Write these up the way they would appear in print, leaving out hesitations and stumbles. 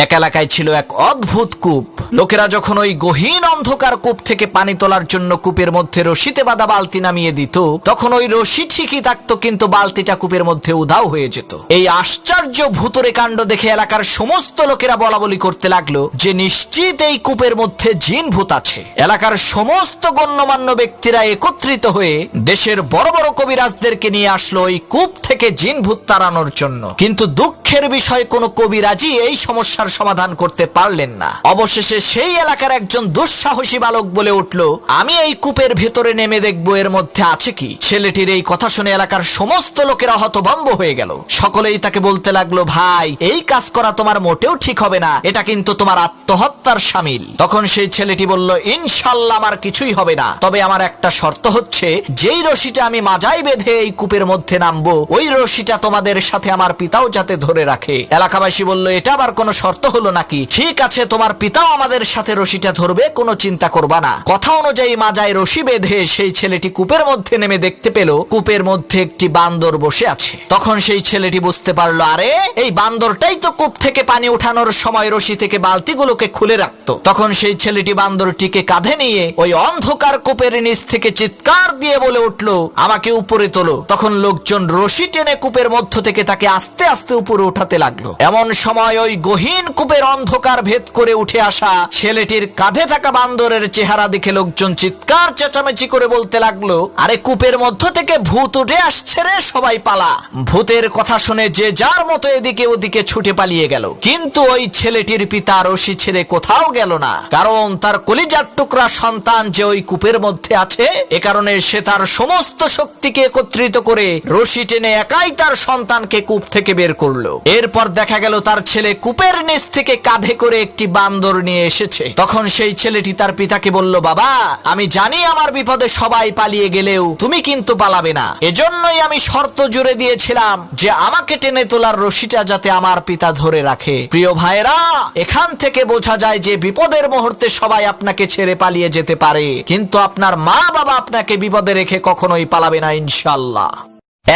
এক এলাকায় ছিল এক অদ্ভুত কূপ। লোকেরা যখন ওই গহীন অন্ধকার কূপ থেকে পানি তোলার জন্য কূপের মধ্যে রশিতে বাঁধা বালতি নামিয়ে দিত, তখন ওই রশি ঠিকই থাকতো, কিন্তু বালতিটা কূপের মধ্যে উধাও হয়ে যেত। এই আশ্চর্য ভুতুরে কাণ্ড দেখে এলাকার সমস্ত লোকেরা বলাবলি করতে লাগলো যে নিশ্চিত এই কূপের মধ্যে জিন ভূত আছে। এলাকার সমস্ত গণ্যমান্য ব্যক্তিরা একত্রিত হয়ে দেশের বড় বড় কবিরাজদেরকে নিয়ে আসলো ওই কূপ থেকে জিন ভূত তাড়ানোর জন্য। কিন্তু দুঃখের বিষয়, কোনো কবিরাজই এই সমস্যার সমাধান করতে পারলেন না। অবশেষে সেই এলাকার একজন দুঃসাহসী বালক বলে উঠল, আমি এই কূপের ভেতরে নেমে দেখবো এর মধ্যে আছে কি। ছেলেটির এই কথা শুনে এলাকার সমস্ত লোকেরা হতভম্ব হয়ে গেল। সকলেই তাকে বলতে লাগলো, ভাই, এই কাজ করা তোমার মোটেও ঠিক হবে না, এটা কিন্তু তোমার আত্মহত্যার শামিল। তখন সেই ছেলেটি বলল, ইনশাল্লাহ আমার কিছুই হবে না, তবে আমার একটা শর্ত হচ্ছে, যেই রশিটা আমি মাজায় বেঁধে এই কূপের মধ্যে নামবো, ওই রশিটা তোমাদের সাথে আমার পিতাও যাতে ধরে রাখে। এলাকাবাসী বলল, এটা আবার কোনো শর্ত হলো নাকি? ঠিক আছে, তোমার পিতাও আমাদের সাথে রশিটা ধরবে, কোনো চিন্তা করবা না। কথা অনুযায়ী মাজায় রশি বেঁধে সেই ছেলেটি কূপের মধ্যে নেমে দেখতে পেল কূপের মধ্যে একটি বান্দর বসে আছে। তখন সেই ছেলেটি বুঝতে পারলো, আরে এই বান্দরটাই তো কূপ থেকে পানি উঠানোর সময় রশি থেকে বালতিগুলোকে খুলে রাখতো। তখন সেই ছেলেটি বান্দরটিকে কাঁধে নিয়ে ওই অন্ধকার কূপের নিচ থেকে চিৎকার দিয়ে বলে উঠলো, আমাকে উপরে তোলো। তখন লোকজন রশি টেনে কূপের মধ্য থেকে তাকে আস্তে আস্তে উপরে উঠাতে লাগলো। এমন সময় ওই গহীন কূপের অন্ধকার ভেদ করে উঠে আসা ছেলেটির কাঁধে থাকা বান্দরের চেহারা দেখে লোকজন চিৎকার চেঁচামেচি করে বলতে লাগলো, আরে কূপের মধ্য থেকে ভূত উঠে আসছে রে, সবাই পালা। ভূতের কথা শুনে যে যার মতো এদিকে ওদিকে ছুটে পালিয়ে গেল। কিন্তু ওই ছেলেটির পিতা রশি ছেড়ে কোথাও গেল না, কারণ তার কলিজার টুকরা সন্তান যে ওই কূপের মধ্যে আছে, এ কারণে সে তার সমস্ত শক্তিকে একত্রিত করে রশি টেনে একাই তার সন্তানকে কূপ থেকে বের করলো। এরপর দেখা গেল তার ছেলে কূপের নিচ থেকে কাঁধে করে একটি বান্দর নিয়ে এসেছে। তখন সেই ছেলেটি তার পিতাকে বলল, বাবা, আমি জানি আমার বিপদে সবাই পালিয়ে গেলেও তুমি কিন্তু পালাবে না, এজন্যই আমি শর্ত জুড়ে দিয়েছিলাম যে আমাকে টেনে তোলার রশিটা যাতে আমার পিতা ধরে রাখে। প্রিয় ভাইরা, এখান থেকে বোঝা যায় যে বিপদের মুহূর্তে সবাই আপনাকে ছেড়ে পালিয়ে যেতে পারে, কিন্তু আপনার মা বাবা আপনাকে বিপদে রেখে কখনোই পালাবে না ইনশাআল্লাহ।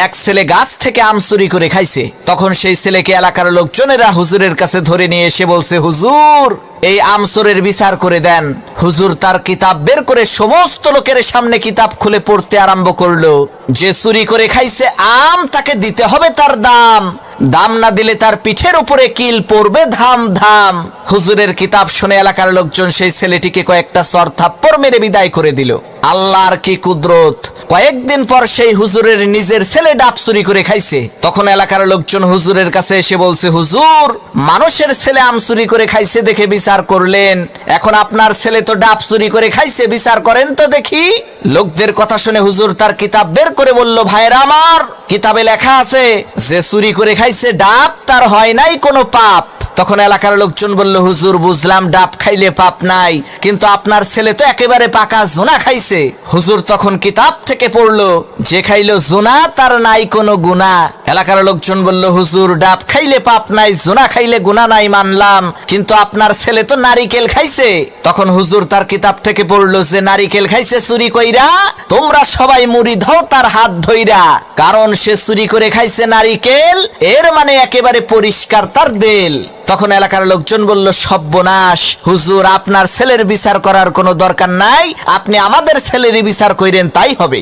এক ছেলে গাছ থেকে আম চুরি করে খাইছে। তখন সেই ছেলেকে এলাকার লোকজনেরা হুজুরের কাছে ধরে নিয়ে এসে বলছে, হুজুর, এই আমচোরের বিচার করে দেন। হুজুর তার কিতাব বের করে সমস্ত লোকের সামনে কিতাব খুলে পড়তে আরম্ভ করলো। যে চুরি করে খাইছে আম, তাকে দিতে হবে তার দাম, দাম না দিলে তার পিঠের উপরে কিল পড়বে ধাম ধাম। হুজুরের কিতাব শুনে এলাকার লোকজন সেই ছেলেটিকে কয়েকটা চর থাপ্পড় মেরে বিদায় করে দিল। আল্লাহর কি কুদরত! কয়েকদিন পর সেই হুজুরের নিজের ছেলে ডাব চুরি করে খাইছে। তখন এলাকার লোকজন হুজুরের কাছে এসে বলছে, হুজুর, মানুষের ছেলে আম চুরি করে খাইছে দেখে বিচার করলেন, এখন আপনার ছেলে তো ডাব চুরি করে খাইছে, বিচার করেন তো দেখি। লোকদের কথা শুনে হুজুর তার কিতাব বের করে বলল, ভাইরা আমার, কিতাবে লেখা আছে যে চুরি করে খাইছে ডাব, তার হয় নাই কোনো পাপ। তখন এলাকার লোকজন বলল, হুজুর, বুঝলাম ডাব খাইলে পাপ নাই, কিন্তু আপনার ছেলে তো একেবারে পাকা জোনা খাইছে। হুজুর তখন কিতাব থেকে পড়লো, যে খাইলো জোনা তার নাই কোনো গুনাহ। এলাকার লোকজন বলল, হুজুর, ডাব খাইলে পাপ নাই, জোনা খাইলে গুনাহ নাই মানলাম, কিন্তু আপনার ছেলে তো নারিকেল খাইছে। তখন হুজুর তার কিতাব থেকে পড়লো, যে নারিকেল খাইছে চুরি কইরা, তোমরা সবাই মুড়ি দাও তার হাত ধইরা, কারণ সে চুরি করে খাইছে নারিকেল, এর মানে একেবারে পরিষ্কার তার দেল। তখন এলাকার লোকজন বলল, সর্বনাশ, হুজুর, আপনার ছেলের বিচার করার কোনো দরকার নাই, আপনি আমাদের ছেলেরই বিচার কইরেন, তাই হবে।